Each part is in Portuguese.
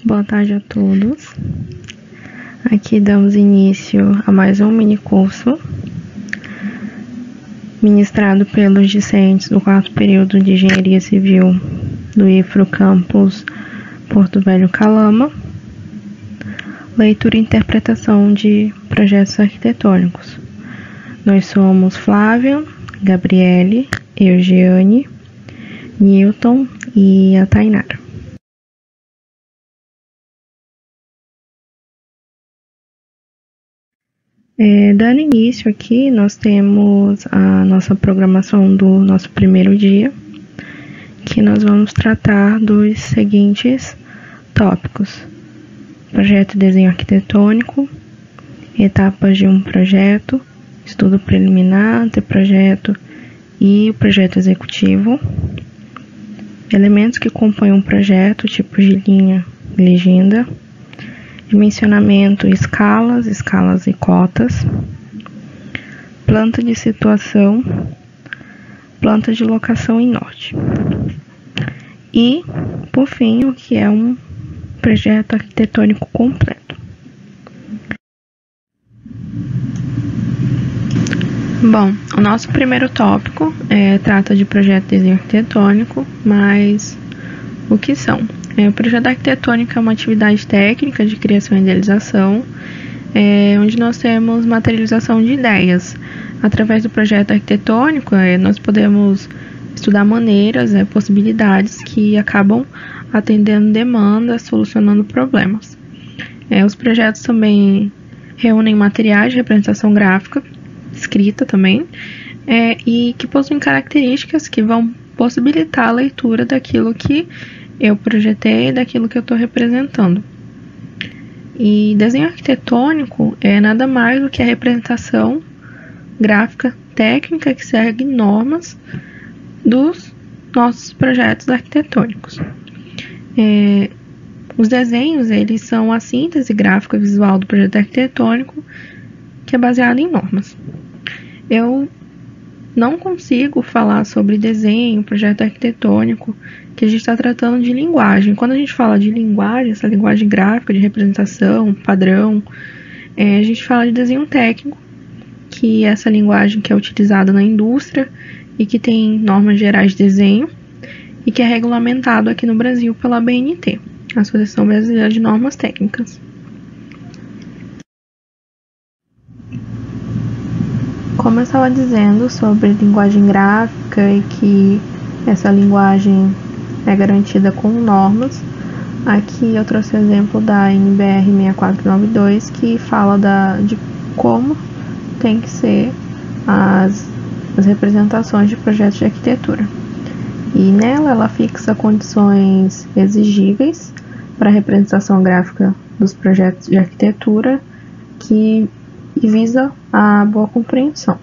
Boa tarde a todos. Aqui damos início a mais um mini curso ministrado pelos discentes do 4º período de Engenharia Civil do IFRO Campus Porto Velho Calama, leitura e interpretação de projetos arquitetônicos. Nós somos Flávia, Gabriele, Eugiane, Newton e a Tainara. Dando início aqui, nós temos a nossa programação do nosso primeiro dia, que nós vamos tratar dos seguintes tópicos: projeto e desenho arquitetônico, etapas de um projeto, estudo preliminar, anteprojeto e o projeto executivo, elementos que compõem um projeto, tipos de linha e legenda, dimensionamento, escalas e cotas, planta de situação, planta de locação em norte. E, por fim, o que é um projeto arquitetônico completo. Bom, o nosso primeiro tópico trata de projeto de desenho arquitetônico, mas o que são? O projeto arquitetônico é uma atividade técnica de criação e idealização, onde nós temos materialização de ideias. Através do projeto arquitetônico, nós podemos estudar maneiras, possibilidades que acabam atendendo demandas, solucionando problemas. Os projetos também reúnem materiais de representação gráfica, escrita também, e que possuem características que vão possibilitar a leitura daquilo que eu projetei, daquilo que eu estou representando. E desenho arquitetônico é nada mais do que a representação gráfica técnica que segue normas dos nossos projetos arquitetônicos. Os desenhos, eles são a síntese gráfica visual do projeto arquitetônico, que é baseado em normas. Eu não consigo falar sobre desenho, projeto arquitetônico, que a gente está tratando de linguagem. Quando a gente fala de linguagem, essa linguagem gráfica, de representação, padrão, a gente fala de desenho técnico, que é essa linguagem que é utilizada na indústria e que tem normas gerais de desenho e que é regulamentado aqui no Brasil pela ABNT, Associação Brasileira de Normas Técnicas. Como eu estava dizendo sobre linguagem gráfica e que essa linguagem é garantida com normas, aqui eu trouxe o exemplo da NBR 6492, que fala de como tem que ser as representações de projetos de arquitetura. E nela ela fixa condições exigíveis para a representação gráfica dos projetos de arquitetura que visa a boa compreensão.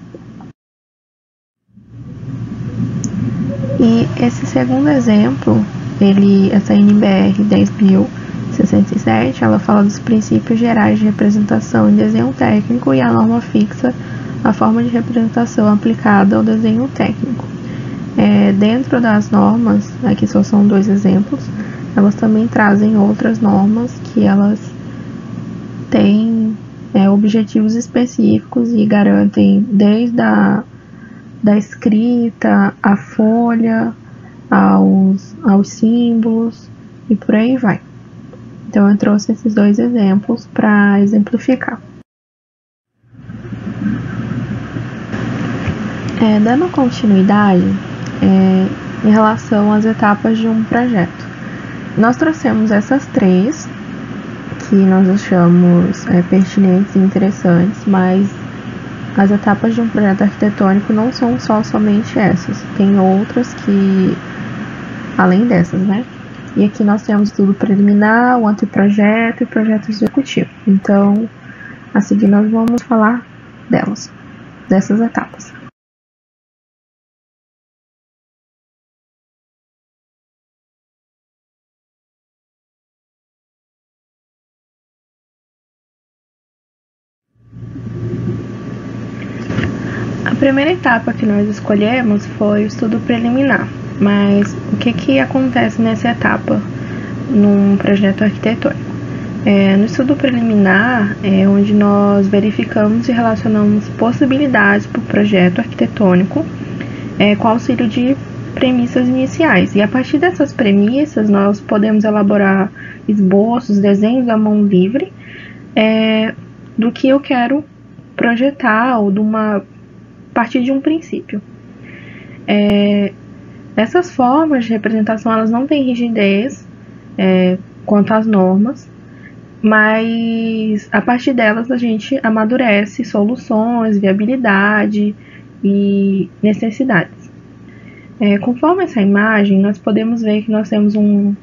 E esse segundo exemplo, essa NBR 10.067, ela fala dos princípios gerais de representação em desenho técnico e a norma fixa a forma de representação aplicada ao desenho técnico. Dentro das normas, aqui só são 2 exemplos, elas também trazem outras normas que elas têm objetivos específicos e garantem desde da escrita, a folha, aos símbolos e por aí vai. Então eu trouxe esses 2 exemplos para exemplificar. Dando continuidade em relação às etapas de um projeto, nós trouxemos essas 3 que nós achamos pertinentes e interessantes, mas as etapas de um projeto arquitetônico não são somente essas, tem outras que, além dessas, né? E aqui nós temos estudo preliminar, o anteprojeto e o projeto executivo. Então, a seguir nós vamos falar dessas etapas. A primeira etapa que nós escolhemos foi o estudo preliminar, mas o que acontece nessa etapa? num projeto arquitetônico. No estudo preliminar é onde nós verificamos e relacionamos possibilidades para o projeto arquitetônico com auxílio de premissas iniciais. E a partir dessas premissas nós podemos elaborar esboços, desenhos à mão livre do que eu quero projetar ou a partir de um princípio. Essas formas de representação elas não têm rigidez quanto às normas, mas a partir delas a gente amadurece soluções, viabilidade e necessidades. Conforme essa imagem, nós podemos ver que nós temos um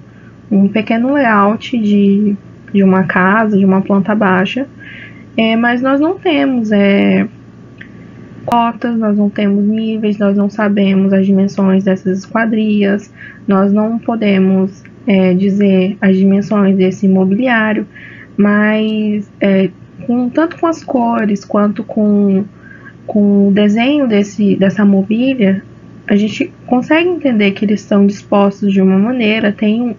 pequeno layout de uma casa, de uma planta baixa, mas nós não temos cotas, nós não temos níveis, nós não sabemos as dimensões dessas esquadrias, nós não podemos dizer as dimensões desse mobiliário, mas tanto com as cores quanto com o desenho dessa mobília, a gente consegue entender que eles estão dispostos de uma maneira, tem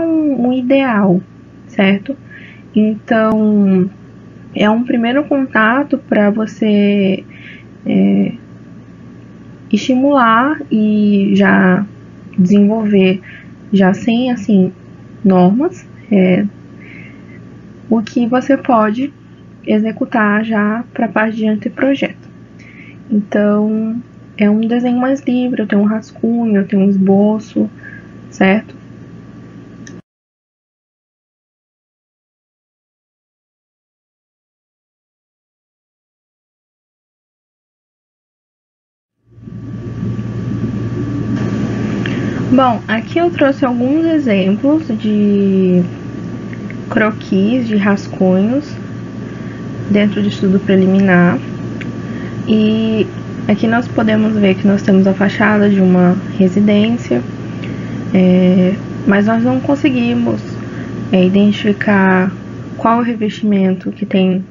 um ideal, certo? Então, é um primeiro contato para você estimular e já desenvolver, já sem assim normas, o que você pode executar já para a parte de anteprojeto. Então, é um desenho mais livre, eu tenho um rascunho, eu tenho um esboço, certo? Bom, aqui eu trouxe alguns exemplos de croquis, de rascunhos dentro do estudo preliminar. E aqui nós podemos ver que nós temos a fachada de uma residência, mas nós não conseguimos identificar qual o revestimento que tem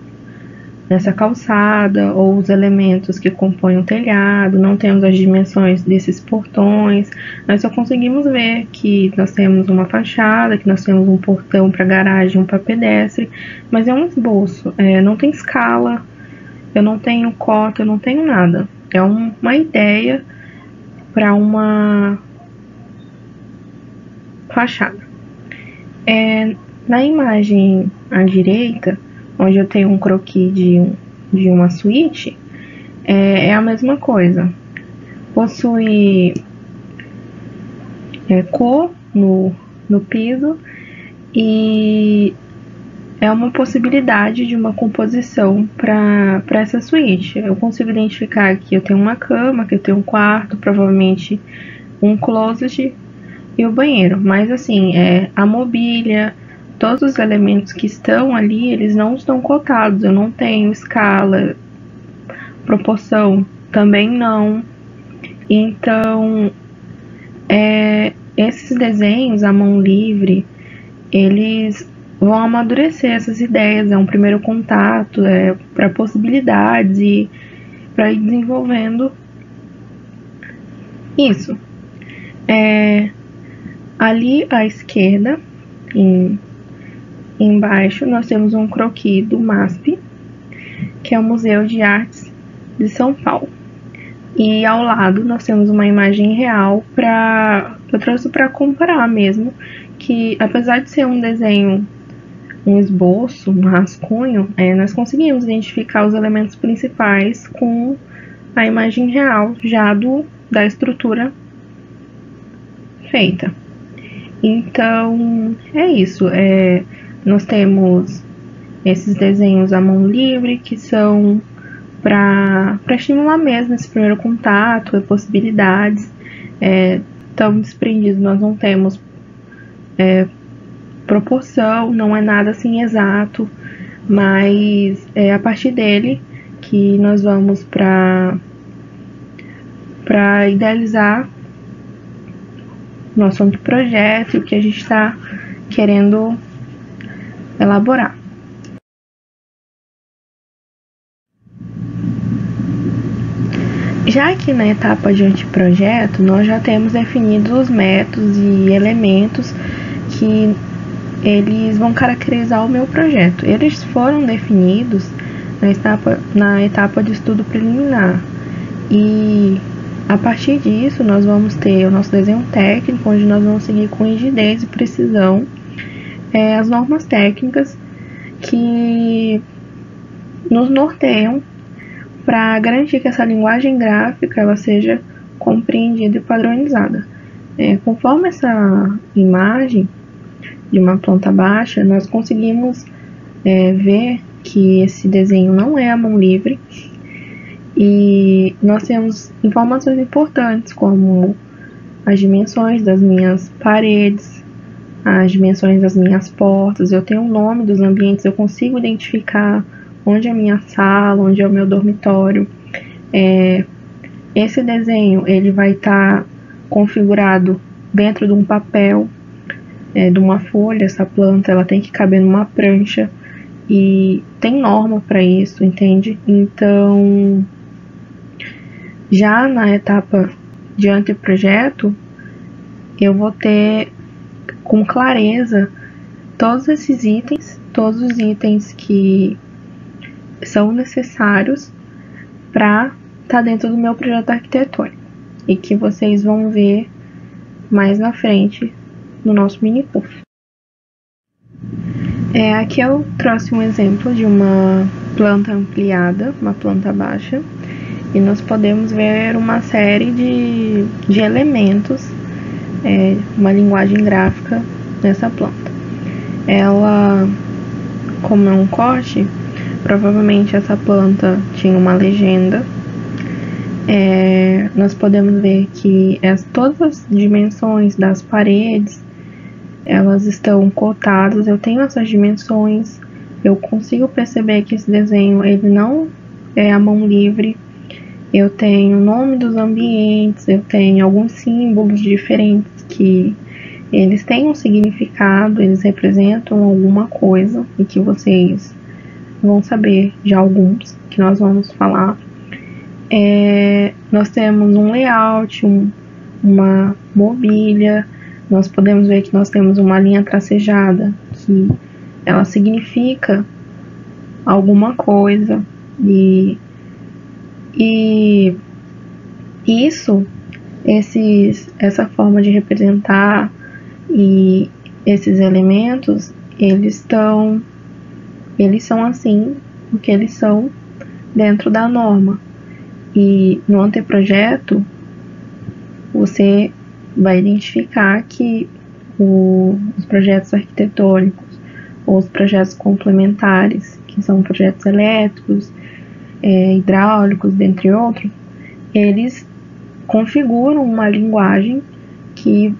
nessa calçada ou os elementos que compõem o telhado, não temos as dimensões desses portões, nós só conseguimos ver que nós temos uma fachada, que nós temos um portão para garagem, um para pedestre, mas é um esboço, não tem escala, eu não tenho cota, eu não tenho nada, é uma ideia para uma fachada. Na imagem à direita, onde eu tenho um croquis de uma suíte, é a mesma coisa. Possui cor no piso e é uma possibilidade de uma composição para essa suíte. Eu consigo identificar que eu tenho uma cama, que eu tenho um quarto, provavelmente um closet e o banheiro. Mas assim, a mobília, todos os elementos que estão ali, eles não estão cotados. Eu não tenho escala, proporção, também não. Então, esses desenhos à mão livre, eles vão amadurecer essas ideias. É um primeiro contato, para possibilidades e para ir desenvolvendo isso. Ali à esquerda, embaixo, nós temos um croquis do MASP, que é o Museu de Artes de São Paulo. E ao lado nós temos uma imagem real eu trouxe para comparar mesmo, que apesar de ser um desenho, um esboço, um rascunho, nós conseguimos identificar os elementos principais com a imagem real já da estrutura feita. Então, é isso. Nós temos esses desenhos à mão livre, que são para estimular mesmo esse primeiro contato, possibilidades. Tão desprendidos, nós não temos proporção, não é nada assim exato, mas é a partir dele que nós vamos para idealizar nosso projeto e o que a gente está querendo elaborar. Já que na etapa de anteprojeto, nós já temos definidos os métodos e elementos que eles vão caracterizar o meu projeto. Eles foram definidos na etapa de estudo preliminar. E a partir disso, nós vamos ter o nosso desenho técnico, onde nós vamos seguir com rigidez e precisão as normas técnicas que nos norteiam para garantir que essa linguagem gráfica ela seja compreendida e padronizada. Conforme essa imagem de uma planta baixa, nós conseguimos ver que esse desenho não é à mão livre, e nós temos informações importantes como as dimensões das minhas paredes, as dimensões das minhas portas, eu tenho o nome dos ambientes, eu consigo identificar onde é a minha sala, onde é o meu dormitório. Esse desenho ele vai estar configurado dentro de um papel, de uma folha. Essa planta ela tem que caber numa prancha e tem norma para isso, entende? Então, já na etapa de anteprojeto, eu vou ter com clareza todos esses itens, todos os itens que são necessários para estar dentro do meu projeto arquitetônico e que vocês vão ver mais na frente no nosso mini curso. Aqui eu trouxe um exemplo de uma planta ampliada, uma planta baixa, e nós podemos ver uma série de elementos, uma linguagem gráfica nessa planta. Ela, como é um corte, provavelmente essa planta tinha uma legenda. Nós podemos ver que todas as dimensões das paredes elas estão cotadas. Eu tenho essas dimensões, eu consigo perceber que esse desenho ele não é à mão livre. Eu tenho o nome dos ambientes, eu tenho alguns símbolos diferentes que eles têm um significado, eles representam alguma coisa e que vocês vão saber de alguns que nós vamos falar. Nós temos um layout, uma mobília, nós podemos ver que nós temos uma linha tracejada, que ela significa alguma coisa, e isso, essa forma de representar e esses elementos, eles são assim, porque eles são dentro da norma. E no anteprojeto, você vai identificar que os projetos arquitetônicos ou os projetos complementares, que são projetos elétricos, hidráulicos, dentre outros, eles configuram uma linguagem que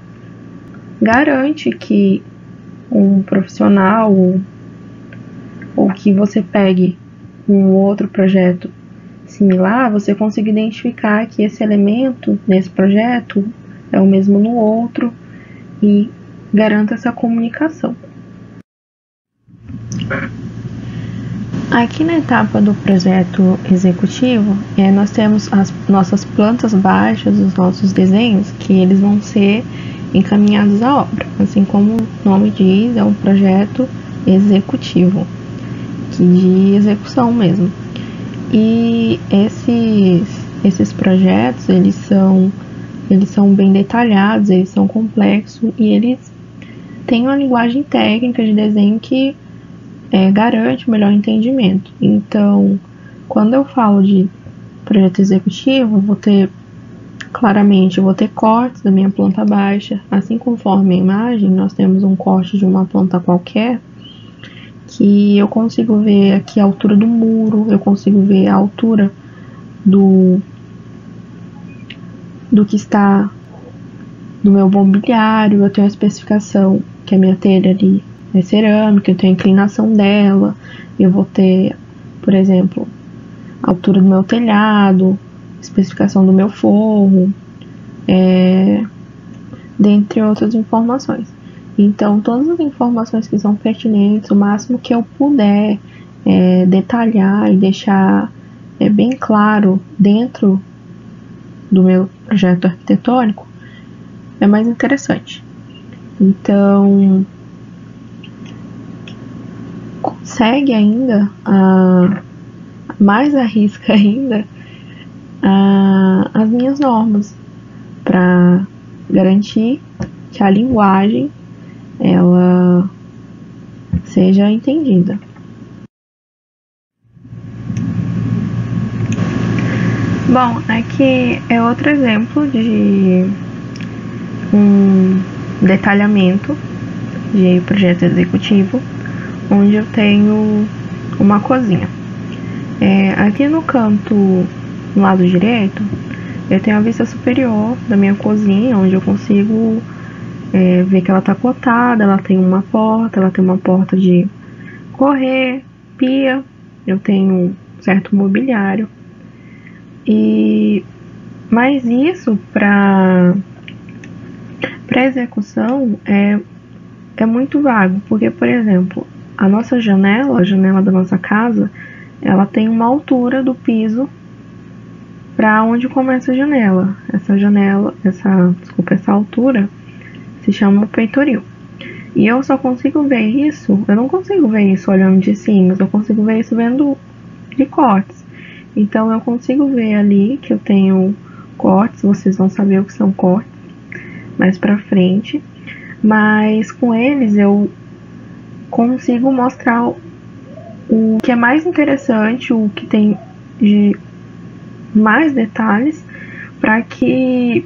garante que um profissional ou que você pegue um outro projeto similar, você consiga identificar que esse elemento nesse projeto é o mesmo no outro e garanta essa comunicação. Aqui na etapa do projeto executivo, nós temos as nossas plantas baixas, os nossos desenhos, que eles vão ser encaminhados à obra. Assim como o nome diz, é um projeto executivo, de execução mesmo. E esses projetos, eles são bem detalhados, eles são complexos e eles têm uma linguagem técnica de desenho que garante o melhor entendimento. Então, quando eu falo de projeto executivo, eu vou ter cortes da minha planta baixa, assim conforme a imagem, nós temos um corte de uma planta qualquer, que eu consigo ver aqui a altura do muro, eu consigo ver a altura do que está do meu mobiliário, eu tenho a especificação que a minha telha ali é cerâmica, eu tenho a inclinação dela, eu vou ter, por exemplo, a altura do meu telhado, especificação do meu forro, dentre outras informações. Então, todas as informações que são pertinentes, o máximo que eu puder detalhar e deixar bem claro dentro do meu projeto arquitetônico, é mais interessante. Então, consegue ainda, mais arrisca ainda, as minhas normas para garantir que a linguagem ela seja entendida. Bom, aqui é outro exemplo de um detalhamento de projeto executivo, onde eu tenho uma cozinha. Aqui no canto, no lado direito, eu tenho a vista superior da minha cozinha, onde eu consigo ver que ela está cotada, ela tem uma porta de correr, pia, eu tenho um certo mobiliário. Mas isso para execução é muito vago, porque, por exemplo, a nossa janela, a janela da nossa casa, ela tem uma altura do piso para onde começa a janela. Essa altura se chama peitoril. E eu só consigo ver isso, eu não consigo ver isso olhando de cima, eu consigo ver isso vendo de cortes. Então eu consigo ver ali que eu tenho cortes, vocês vão saber o que são cortes mais pra frente, mas com eles eu consigo mostrar o que é mais interessante, o que tem de mais detalhes, para que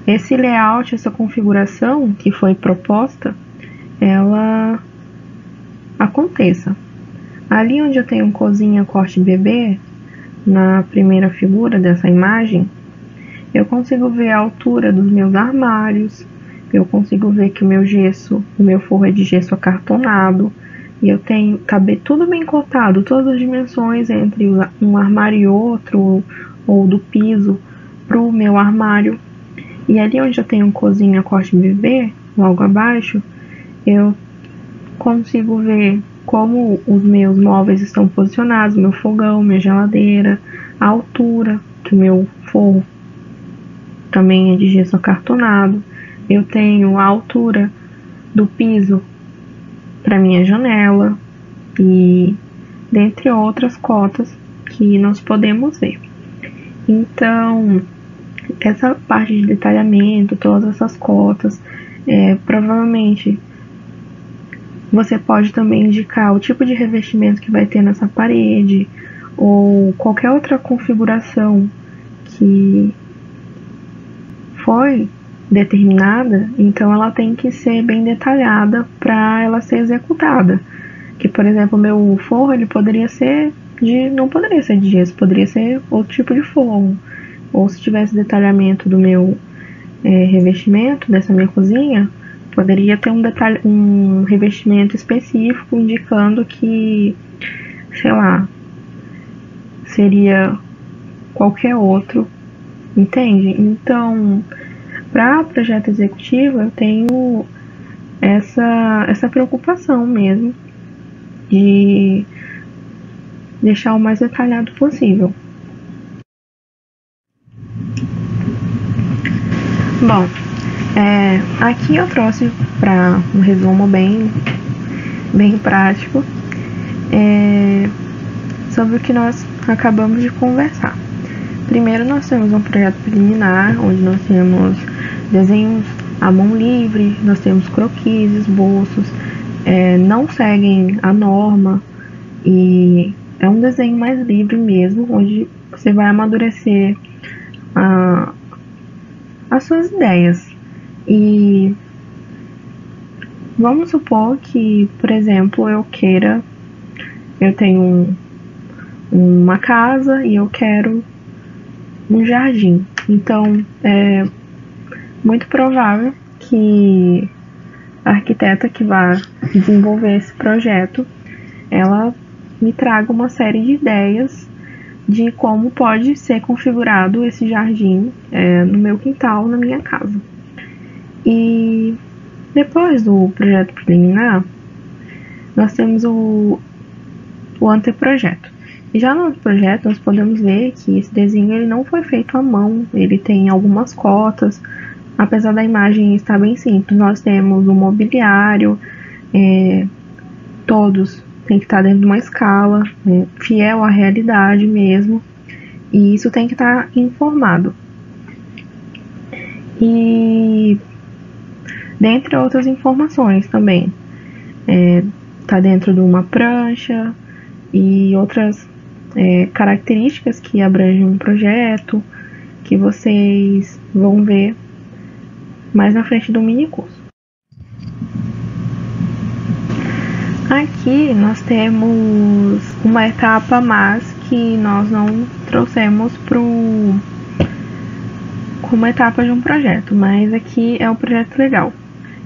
esse layout, essa configuração que foi proposta, ela aconteça. Ali onde eu tenho cozinha corte bebê, na primeira figura dessa imagem, eu consigo ver a altura dos meus armários, eu consigo ver que o meu forro é de gesso acartonado, e eu tenho tudo bem cotado, todas as dimensões entre um armário e outro, ou do piso para o meu armário. E ali onde eu tenho cozinha corte bebê, logo abaixo, eu consigo ver como os meus móveis estão posicionados, meu fogão, minha geladeira, a altura, que o meu forro também é de gesso acartonado. Eu tenho a altura do piso para minha janela e dentre outras cotas que nós podemos ver. Então, essa parte de detalhamento, todas essas cotas, provavelmente você pode também indicar o tipo de revestimento que vai ter nessa parede ou qualquer outra configuração que foi determinada, então ela tem que ser bem detalhada para ela ser executada. Que, por exemplo, o meu forro ele não poderia ser de gesso, poderia ser outro tipo de forro. Ou se tivesse detalhamento do meu revestimento dessa minha cozinha, poderia ter um revestimento específico indicando que, sei lá, seria qualquer outro, entende? Então, para projeto executivo, eu tenho essa preocupação mesmo de deixar o mais detalhado possível. Bom, aqui eu trouxe para um resumo bem prático sobre o que nós acabamos de conversar. Primeiro, nós temos um projeto preliminar, onde nós temos desenhos à mão livre, nós temos croquis, esboços, não seguem a norma e é um desenho mais livre mesmo, onde você vai amadurecer as suas ideias. E vamos supor que, por exemplo, eu tenho uma casa e eu quero um jardim. Então, é muito provável que a arquiteta que vai desenvolver esse projeto, ela me traga uma série de ideias de como pode ser configurado esse jardim no meu quintal, na minha casa. E depois do projeto preliminar, nós temos o anteprojeto. E já no projeto nós podemos ver que esse desenho ele não foi feito à mão, ele tem algumas cotas, apesar da imagem estar bem simples, nós temos o mobiliário, todos têm que estar dentro de uma escala, fiel à realidade mesmo, e isso tem que estar informado. E dentre outras informações também, está dentro de uma prancha e outras características que abrangem um projeto, que vocês vão ver mais na frente do mini curso. Aqui nós temos uma etapa mais que nós não trouxemos como etapa de um projeto, mas aqui é o projeto legal,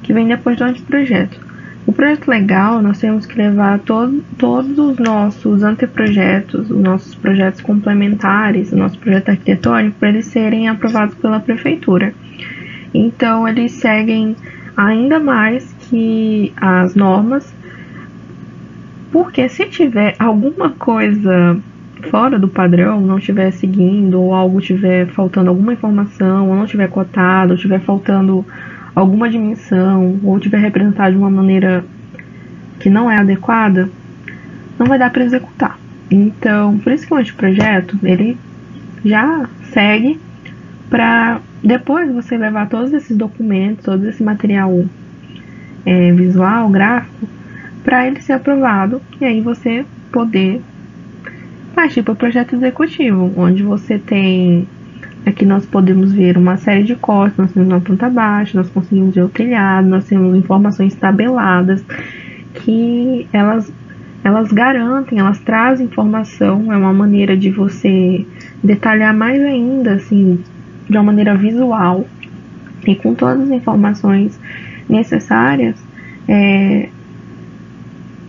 que vem depois do anteprojeto. O projeto legal, nós temos que levar todos os nossos anteprojetos, os nossos projetos complementares, o nosso projeto arquitetônico, para eles serem aprovados pela prefeitura. Então, eles seguem ainda mais que as normas, porque se tiver alguma coisa fora do padrão, não estiver seguindo, ou algo estiver faltando alguma informação, ou não estiver cotado, ou estiver faltando alguma dimensão, ou estiver representado de uma maneira que não é adequada, não vai dar para executar. Então, por isso que o anteprojeto, ele já segue para depois você levar todos esses documentos, todo esse material visual, gráfico, para ele ser aprovado e aí você poder partir para o projeto executivo, onde você tem. Aqui nós podemos ver uma série de cortes, nós temos uma planta baixa, nós conseguimos ver o telhado, nós temos informações tabeladas, que elas garantem, elas trazem informação, é uma maneira de você detalhar mais ainda, assim, de uma maneira visual, e com todas as informações necessárias,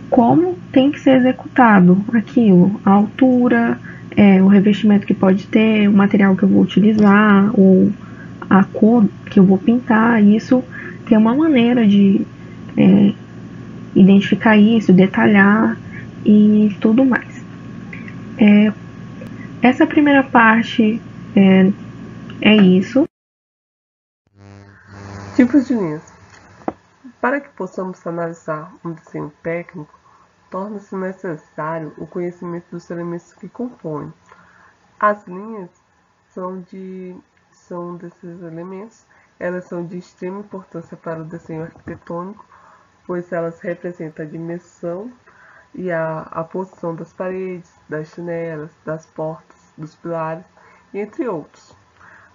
como tem que ser executado aquilo, a altura, o revestimento que pode ter, o material que eu vou utilizar, ou a cor que eu vou pintar. Isso tem uma maneira de identificar isso, detalhar e tudo mais. Essa primeira parte é isso. Tipos de linhas. Para que possamos analisar um desenho técnico, torna-se necessário o conhecimento dos elementos que compõem. As linhas são desses elementos, elas são de extrema importância para o desenho arquitetônico, pois elas representam a dimensão e a posição das paredes, das janelas, das portas, dos pilares, entre outros.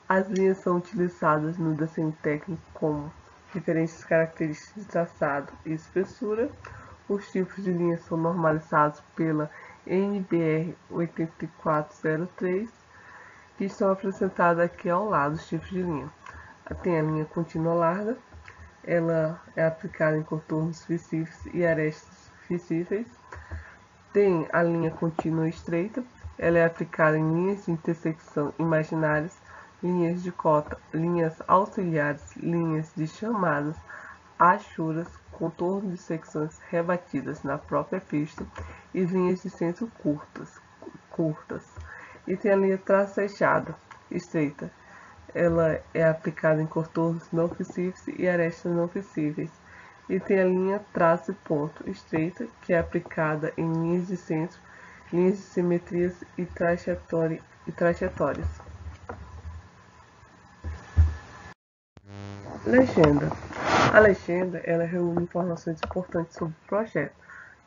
As linhas são utilizadas no desenho técnico como diferentes características de traçado e espessura. Os tipos de linhas são normalizados pela NBR 8403, que estão apresentados aqui ao lado. Os tipos de linha. Tem a linha contínua larga, ela é aplicada em contornos visíveis e arestas visíveis. Tem a linha contínua estreita, ela é aplicada em linhas de intersecção imaginárias, linhas de cota, linhas auxiliares, linhas de chamadas, achuras, contorno de secções rebatidas na própria pista e linhas de centro curtas. E tem a linha tracejada estreita, ela é aplicada em contornos não visíveis e arestas não visíveis. E tem a linha traço e ponto estreita, que é aplicada em linhas de centro, linhas de simetrias e trajetórias. Legenda. A legenda ela reúne informações importantes sobre o projeto.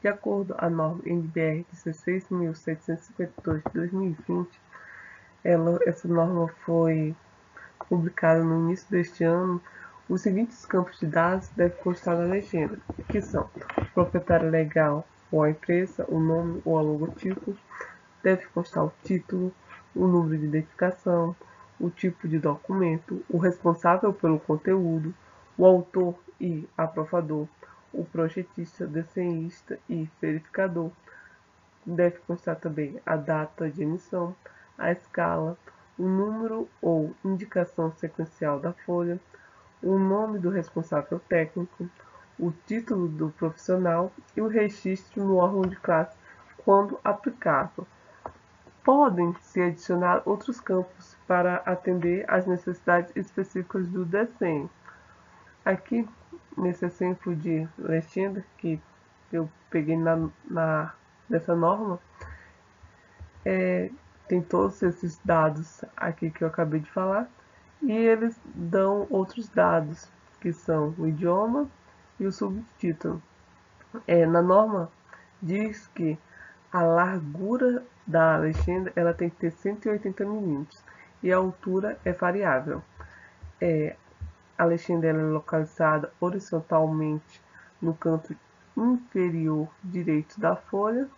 De acordo com a norma NBR 16.752 de 2020, essa norma foi publicada no início deste ano. Os seguintes campos de dados devem constar na legenda, que são o proprietário legal ou a empresa, o nome ou a logotipo, deve constar o título, o número de identificação, o tipo de documento, o responsável pelo conteúdo, o autor e aprovador, o projetista, desenhista e verificador. Deve constar também a data de emissão, a escala, o número ou indicação sequencial da folha, o nome do responsável técnico, o título do profissional e o registro no órgão de classe, quando aplicável. podem se adicionar outros campos para atender às necessidades específicas do desenho. Aqui, nesse exemplo de legenda que eu peguei nessa norma, tem todos esses dados aqui que eu acabei de falar, e eles dão outros dados, que são o idioma e o subtítulo. Na norma, diz que a largura da legenda ela tem que ter 180 milímetros e a altura é variável. A legenda ela é localizada horizontalmente no canto inferior direito da folha.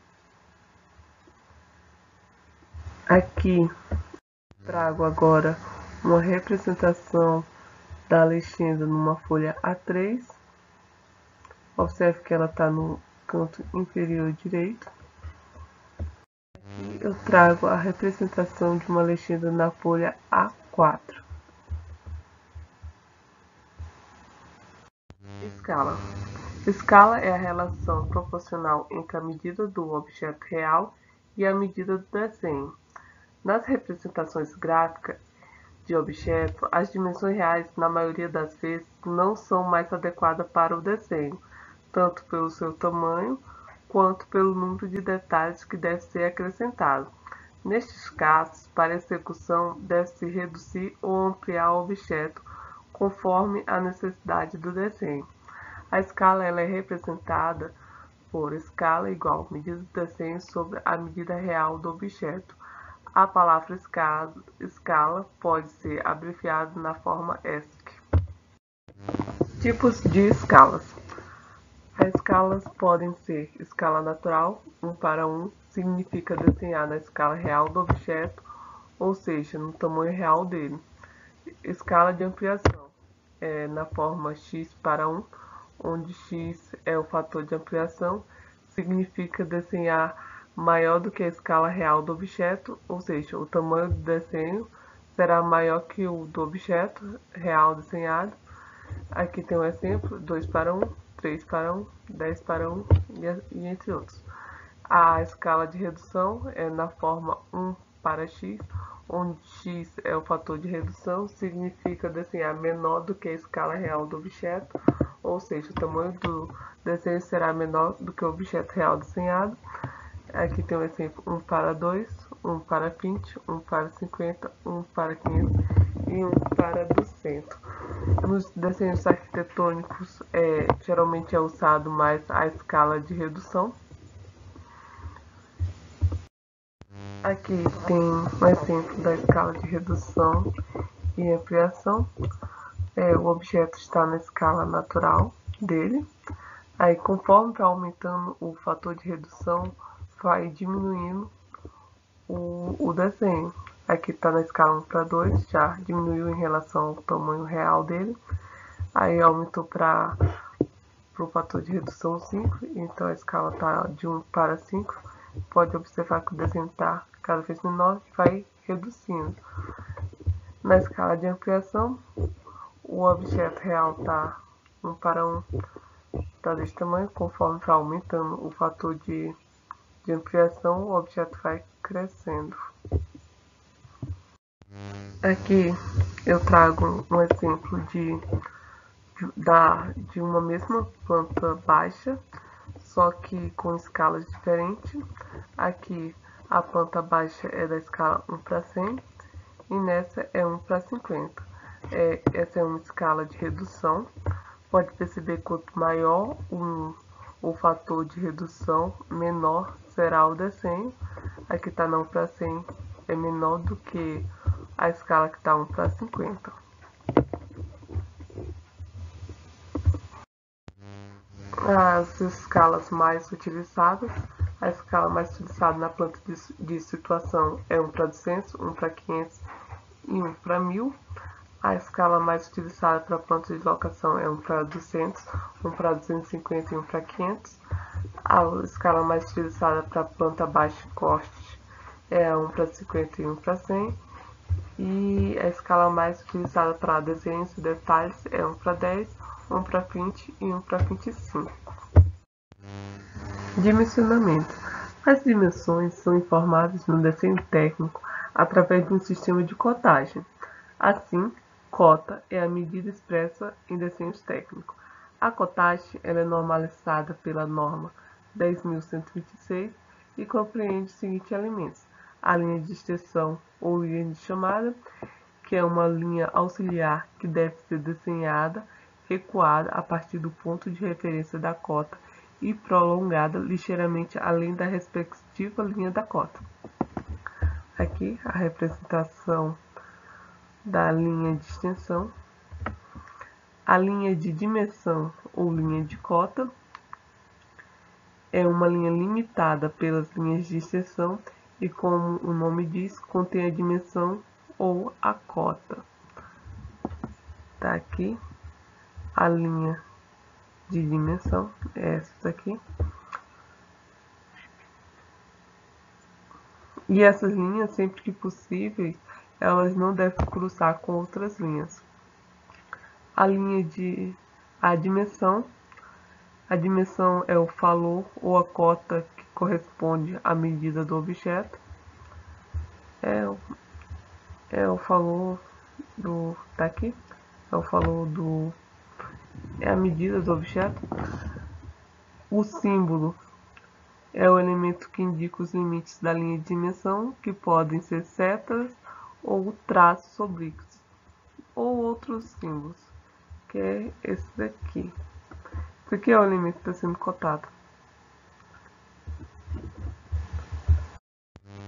Aqui trago agora uma representação da legenda numa folha A3. Observe que ela está no canto inferior direito. Aqui eu trago a representação de uma legenda na folha A4. Escala. Escala é a relação proporcional entre a medida do objeto real e a medida do desenho. Nas representações gráficas de objeto, as dimensões reais, na maioria das vezes, não são mais adequadas para o desenho, tanto pelo seu tamanho quanto pelo número de detalhes que deve ser acrescentado. Nestes casos, para execução, deve-se reduzir ou ampliar o objeto conforme a necessidade do desenho. A escala ela é representada por escala igual medida do desenho sobre a medida real do objeto. A palavra escala pode ser abreviada na forma ESC. Tipos de escalas. As escalas podem ser escala natural, 1:1, significa desenhar na escala real do objeto, ou seja, no tamanho real dele. Escala de ampliação, na forma x:1, onde x é o fator de ampliação, significa desenhar maior do que a escala real do objeto, ou seja, o tamanho do desenho será maior que o do objeto real desenhado. Aqui tem um exemplo, 2:1, 3:1, 10:1 e entre outros. A escala de redução é na forma 1:x, onde x é o fator de redução, significa desenhar menor do que a escala real do objeto, ou seja, o tamanho do desenho será menor do que o objeto real desenhado. Aqui tem um exemplo, 1:2, 1:20, 1:50, 1:500 e 1:200. Nos desenhos arquitetônicos, geralmente é usado mais a escala de redução. Aqui tem um exemplo da escala de redução e ampliação. O objeto está na escala natural dele. Aí, conforme vai aumentando o fator de redução, vai diminuindo o desenho. Aqui está na escala 1:2, já diminuiu em relação ao tamanho real dele. Aí aumentou para o fator de redução 5, então a escala está de 1:5. Pode observar que o desenho está cada vez menor e vai reduzindo. Na escala de ampliação, o objeto real está 1:1, está desse tamanho. Conforme vai aumentando o fator de ampliação, o objeto vai crescendo. Aqui eu trago um exemplo de uma mesma planta baixa, só que com escalas diferentes. Aqui a planta baixa é da escala 1:100 e nessa é 1:50. Essa é uma escala de redução. Pode perceber que quanto maior o fator de redução, menor será o desenho. Aqui está na 1:100, é menor do que a escala que está 1:50. As escalas mais utilizadas. A escala mais utilizada na planta de situação é 1:200, 1:500 e 1:1000. A escala mais utilizada para a planta de locação é 1:200, 1:250 e 1:500. A escala mais utilizada para a planta baixa em corte é 1:50 e 1:100. E a escala mais utilizada para desenhos e detalhes é 1:10, 1:20 e 1:25. Dimensionamento. As dimensões são informadas no desenho técnico através de um sistema de cotagem. Assim, cota é a medida expressa em desenhos técnicos. A cotagem ela é normalizada pela norma 10.126 e compreende os seguintes elementos: a linha de extensão ou linha de chamada, que é uma linha auxiliar que deve ser desenhada recuada a partir do ponto de referência da cota e prolongada ligeiramente além da respectiva linha da cota. Aqui a representação da linha de extensão, a linha de dimensão ou linha de cota é uma linha limitada pelas linhas de extensão e, como o nome diz, contém a dimensão ou a cota. Tá aqui a linha de dimensão, é essa aqui. E essas linhas, sempre que possível, elas não devem cruzar com outras linhas. A dimensão é o valor ou a cota que corresponde à medida do objeto. É o valor do tá aqui. É o valor do é a medida do objeto. O símbolo é o elemento que indica os limites da linha de dimensão, que podem ser setas ou traços oblíquos, ou outros símbolos, que é esse daqui. Esse aqui é o elemento que está sendo cotado.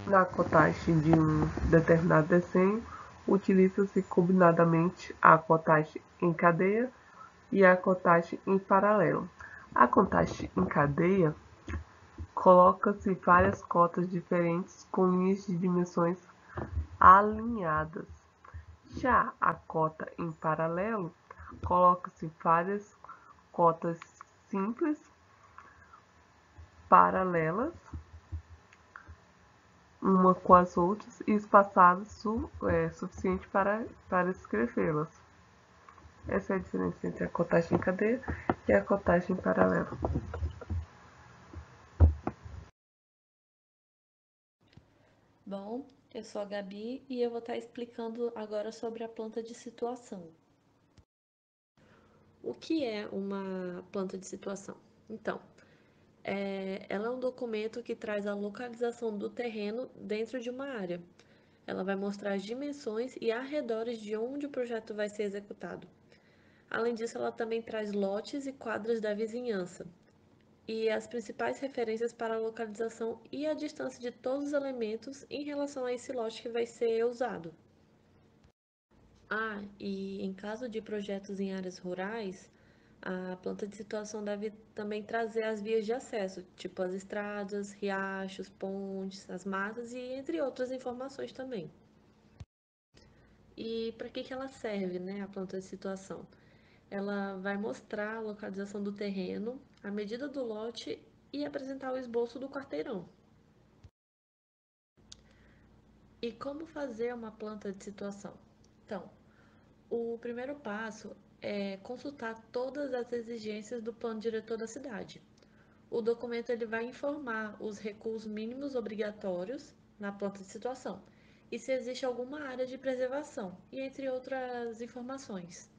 Na cotagem de um determinado desenho, utiliza-se combinadamente a cotagem em cadeia e a cotagem em paralelo. A cotagem em cadeia coloca-se várias cotas diferentes com linhas de dimensões alinhadas. Já a cota em paralelo coloca-se várias cotas simples paralelas uma com as outras e espaçadas suficiente para escrevê-las. Essa é a diferença entre a cotagem em cadeia e a cotagem em paralelo. Bom, eu sou a Gabi e eu vou estar explicando agora sobre a planta de situação. O que é uma planta de situação? Então, ela é um documento que traz a localização do terreno dentro de uma área. Ela vai mostrar as dimensões e arredores de onde o projeto vai ser executado. Além disso, ela também traz lotes e quadras da vizinhança e as principais referências para a localização e a distância de todos os elementos em relação a esse lote que vai ser usado. E em caso de projetos em áreas rurais, a planta de situação deve também trazer as vias de acesso, tipo as estradas, riachos, pontes, as matas e entre outras informações também. E para que ela serve, né, a planta de situação? Ela vai mostrar a localização do terreno, a medida do lote e apresentar o esboço do quarteirão. E como fazer uma planta de situação? Então, o primeiro passo é consultar todas as exigências do plano diretor da cidade. O documento ele vai informar os recuos mínimos obrigatórios na planta de situação e se existe alguma área de preservação, e entre outras informações.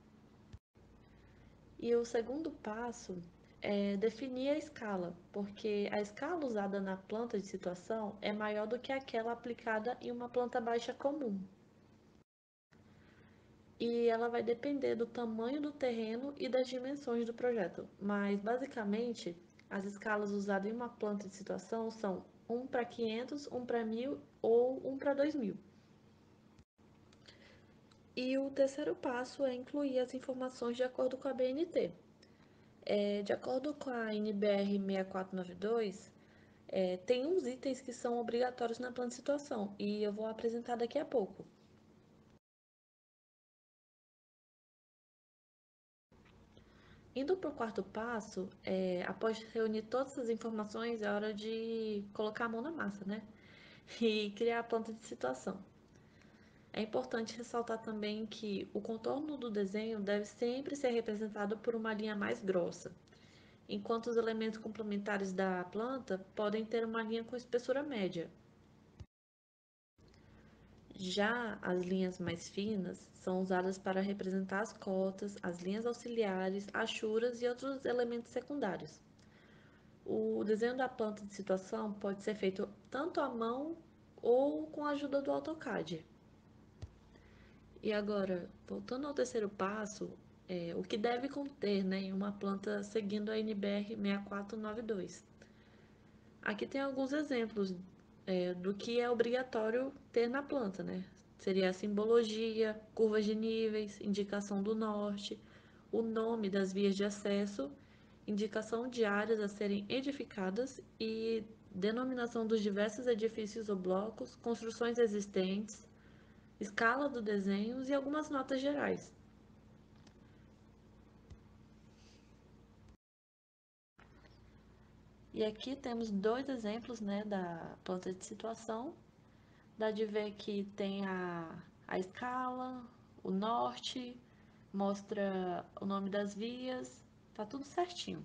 E o segundo passo é definir a escala, porque a escala usada na planta de situação é maior do que aquela aplicada em uma planta baixa comum. E ela vai depender do tamanho do terreno e das dimensões do projeto. Mas, basicamente, as escalas usadas em uma planta de situação são 1:500, 1:1000 ou 1:2000. E o terceiro passo é incluir as informações de acordo com a BNT. De acordo com a NBR 6492, tem uns itens que são obrigatórios na planta de situação e eu vou apresentar daqui a pouco. Indo para o quarto passo, após reunir todas essas informações, é hora de colocar a mão na massa, né? E criar a planta de situação. É importante ressaltar também que o contorno do desenho deve sempre ser representado por uma linha mais grossa. enquanto os elementos complementares da planta podem ter uma linha com espessura média. Já as linhas mais finas são usadas para representar as cotas, as linhas auxiliares, achuras e outros elementos secundários. O desenho da planta de situação pode ser feito tanto à mão ou com a ajuda do AutoCAD. E agora, voltando ao terceiro passo, o que deve conter, né, em uma planta seguindo a NBR 6492. Aqui tem alguns exemplos do que é obrigatório ter na planta, né? Seria a simbologia, curvas de níveis, indicação do norte, o nome das vias de acesso, indicação de áreas a serem edificadas e denominação dos diversos edifícios ou blocos, construções existentes, escala do desenho e algumas notas gerais. E aqui temos dois exemplos, né, da planta de situação. Dá de ver que tem a escala, o norte, mostra o nome das vias, tá tudo certinho.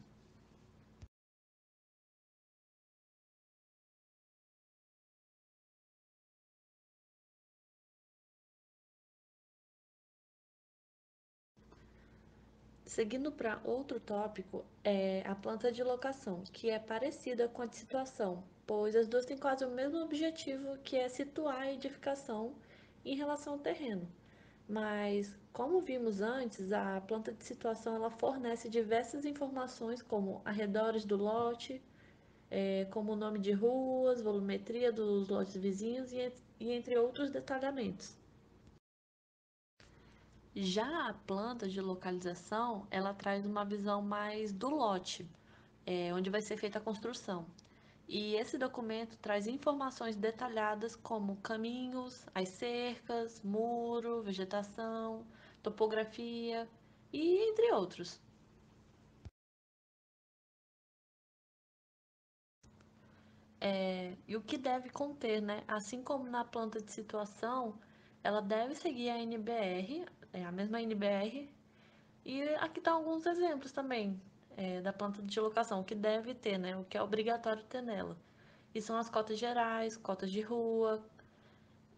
Seguindo para outro tópico, é a planta de locação, que é parecida com a de situação, pois as duas têm quase o mesmo objetivo, que é situar a edificação em relação ao terreno. Mas, como vimos antes, a planta de situação ela fornece diversas informações, como arredores do lote, como o nome de ruas, volumetria dos lotes vizinhos e entre outros detalhamentos. Já a planta de localização, ela traz uma visão mais do lote, onde vai ser feita a construção. E esse documento traz informações detalhadas como caminhos, as cercas, muro, vegetação, topografia e entre outros. E o que deve conter, né? Assim como na planta de situação, ela deve seguir a NBR, a mesma NBR. E aqui estão alguns exemplos também da planta de locação, que deve ter, né? O que é obrigatório ter nela. E são as cotas gerais, cotas de rua,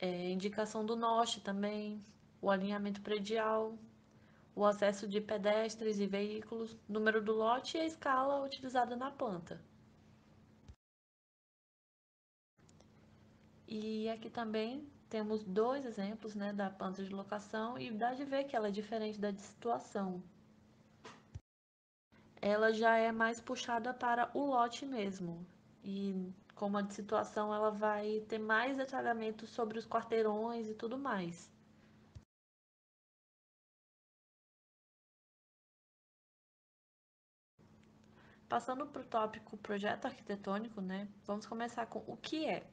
indicação do norte também, o alinhamento predial, o acesso de pedestres e veículos, número do lote e a escala utilizada na planta. E aqui também temos dois exemplos, né, da planta de locação e dá de ver que ela é diferente da de situação. Ela já é mais puxada para o lote mesmo. E como a de situação, ela vai ter mais detalhamento sobre os quarteirões e tudo mais. Passando para o tópico projeto arquitetônico, né? Vamos começar com o que é.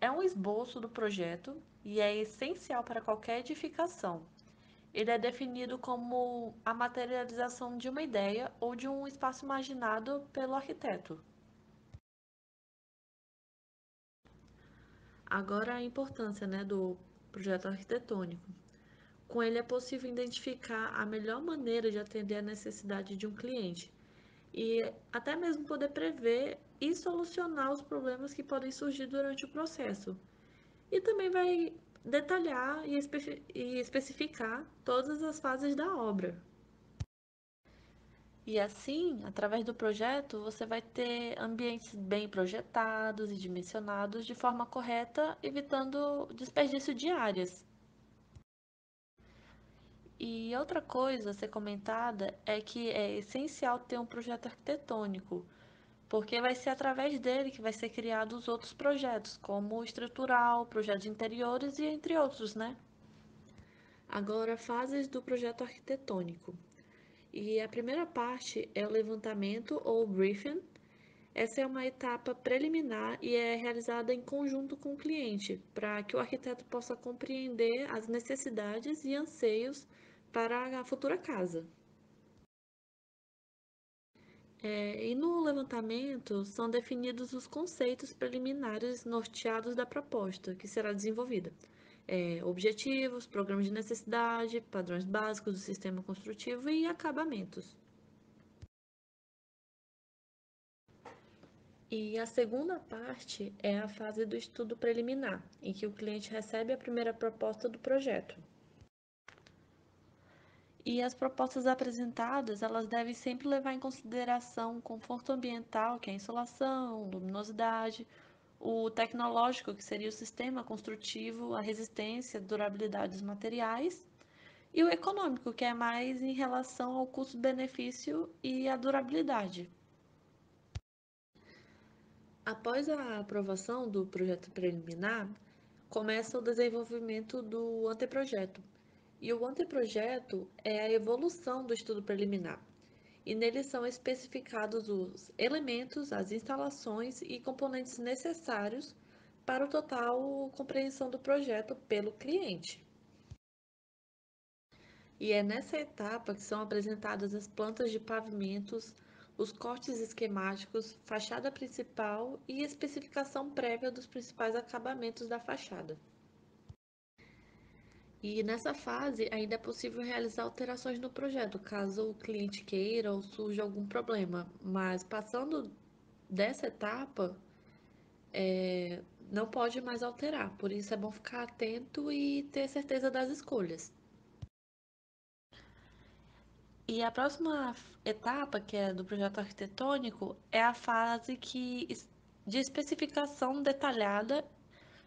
É um esboço do projeto e é essencial para qualquer edificação. Ele é definido como a materialização de uma ideia ou de um espaço imaginado pelo arquiteto. Agora a importância, né, do projeto arquitetônico. Com ele é possível identificar a melhor maneira de atender a necessidade de um cliente e até mesmo poder prever e solucionar os problemas que podem surgir durante o processo. E também vai detalhar e especificar todas as fases da obra. E assim, através do projeto, você vai ter ambientes bem projetados e dimensionados de forma correta, evitando desperdício de áreas. E outra coisa a ser comentada é que é essencial ter um projeto arquitetônico, porque vai ser através dele que vai ser criados os outros projetos, como o estrutural, projeto de interiores e entre outros, né? Agora, fases do projeto arquitetônico. E a primeira parte é o levantamento ou briefing. Essa é uma etapa preliminar e é realizada em conjunto com o cliente, para que o arquiteto possa compreender as necessidades e anseios para a futura casa. E no levantamento são definidos os conceitos preliminares norteados da proposta que será desenvolvida. Objetivos, programas de necessidade, padrões básicos do sistema construtivo e acabamentos. E a segunda parte é a fase do estudo preliminar, em que o cliente recebe a primeira proposta do projeto. E as propostas apresentadas, elas devem sempre levar em consideração o conforto ambiental, que é a insolação, luminosidade, o tecnológico, que seria o sistema construtivo, a resistência, durabilidade dos materiais, e o econômico, que é mais em relação ao custo-benefício e à durabilidade. Após a aprovação do projeto preliminar, começa o desenvolvimento do anteprojeto. E o anteprojeto é a evolução do estudo preliminar. E nele são especificados os elementos, as instalações e componentes necessários para o total compreensão do projeto pelo cliente. E é nessa etapa que são apresentadas as plantas de pavimentos, os cortes esquemáticos, fachada principal e especificação prévia dos principais acabamentos da fachada. E nessa fase ainda é possível realizar alterações no projeto, caso o cliente queira ou surja algum problema. Mas passando dessa etapa, não pode mais alterar. Por isso é bom ficar atento e ter certeza das escolhas. E a próxima etapa, que é do projeto arquitetônico, é a fase de especificação detalhada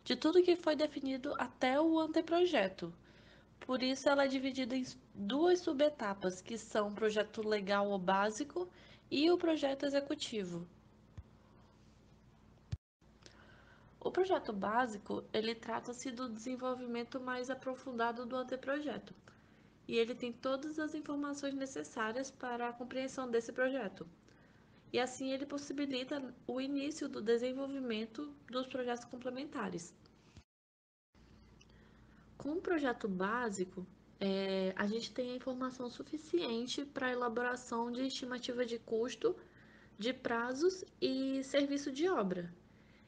de tudo que foi definido até o anteprojeto. Por isso, ela é dividida em duas subetapas, que são o projeto legal ou básico e o projeto executivo. O projeto básico, ele trata-se do desenvolvimento mais aprofundado do anteprojeto, e ele tem todas as informações necessárias para a compreensão desse projeto. E assim ele possibilita o início do desenvolvimento dos projetos complementares. Com o projeto básico, a gente tem a informação suficiente para a elaboração de estimativa de custo, de prazos e serviço de obra.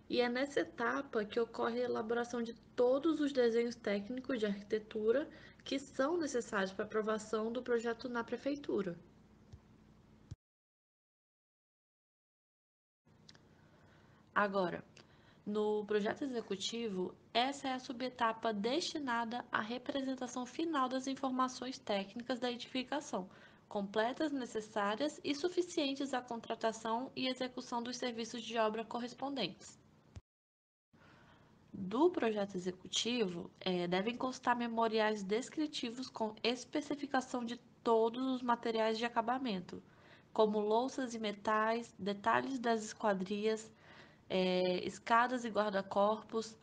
E é nessa etapa que ocorre a elaboração de todos os desenhos técnicos de arquitetura que são necessários para a aprovação do projeto na prefeitura. Agora, no projeto executivo, essa é a subetapa destinada à representação final das informações técnicas da edificação, completas, necessárias e suficientes à contratação e execução dos serviços de obra correspondentes. Do projeto executivo, devem constar memoriais descritivos com especificação de todos os materiais de acabamento, como louças e metais, detalhes das esquadrias, escadas e guarda-corpos,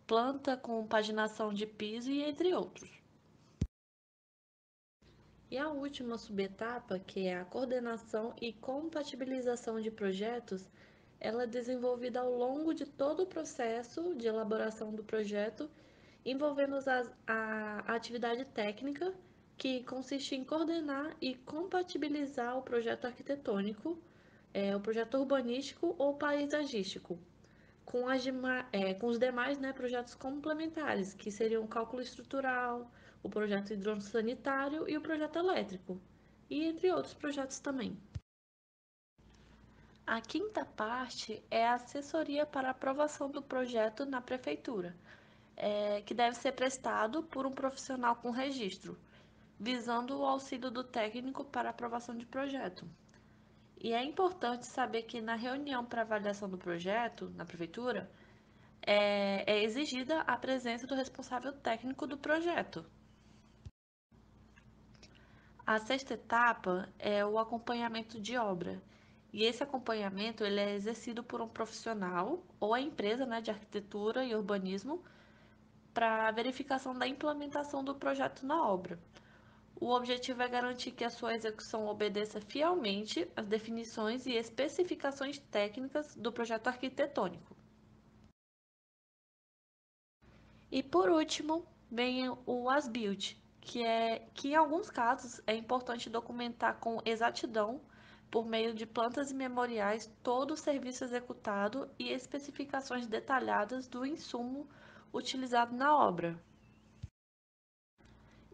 planta com paginação de piso e entre outros. E a última subetapa, que é a coordenação e compatibilização de projetos, ela é desenvolvida ao longo de todo o processo de elaboração do projeto, envolvendo a atividade técnica, que consiste em coordenar e compatibilizar o projeto arquitetônico, o projeto urbanístico ou paisagístico, com os demais, né, projetos complementares, que seriam o cálculo estrutural, o projeto hidrossanitário e o projeto elétrico, e entre outros projetos também. A quinta parte é a assessoria para aprovação do projeto na prefeitura, que deve ser prestado por um profissional com registro, visando o auxílio do técnico para aprovação de projeto. E é importante saber que na reunião para avaliação do projeto na prefeitura, é exigida a presença do responsável técnico do projeto. A sexta etapa é o acompanhamento de obra. E esse acompanhamento ele é exercido por um profissional ou a empresa, né, de arquitetura e urbanismo para verificação da implementação do projeto na obra. O objetivo é garantir que a sua execução obedeça fielmente às definições e especificações técnicas do projeto arquitetônico. E por último, vem o as-built, que em alguns casos é importante documentar com exatidão, por meio de plantas e memoriais, todo o serviço executado e especificações detalhadas do insumo utilizado na obra.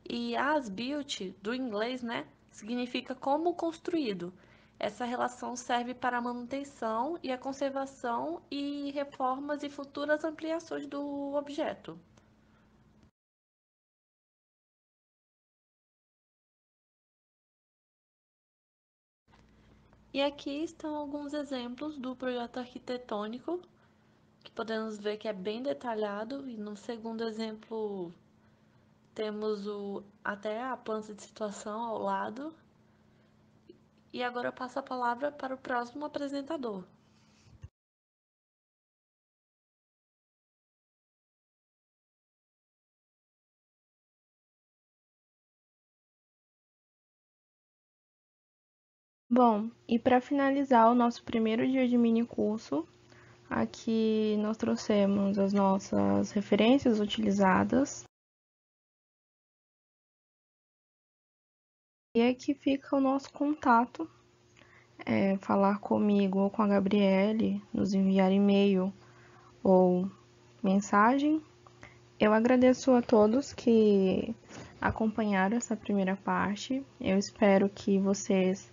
E as-built, do inglês, né, significa como construído. Essa relação serve para a manutenção e a conservação e reformas e futuras ampliações do objeto. E aqui estão alguns exemplos do projeto arquitetônico, que podemos ver que é bem detalhado, e no segundo exemplo temos até a planta de situação ao lado. E agora eu passo a palavra para o próximo apresentador. Bom, e para finalizar o nosso primeiro dia de mini curso, aqui nós trouxemos as nossas referências utilizadas. E aqui fica o nosso contato, falar comigo ou com a Gabriele, nos enviar e-mail ou mensagem. Eu agradeço a todos que acompanharam essa primeira parte. Eu espero que vocês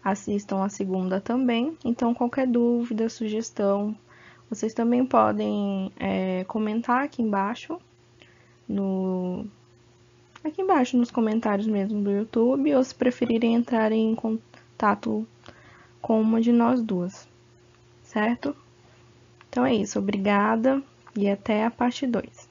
assistam a segunda também. Então, qualquer dúvida, sugestão, vocês também podem comentar aqui embaixo, aqui embaixo nos comentários mesmo do YouTube, ou se preferirem entrar em contato com uma de nós duas, certo? Então é isso, obrigada e até a parte 2.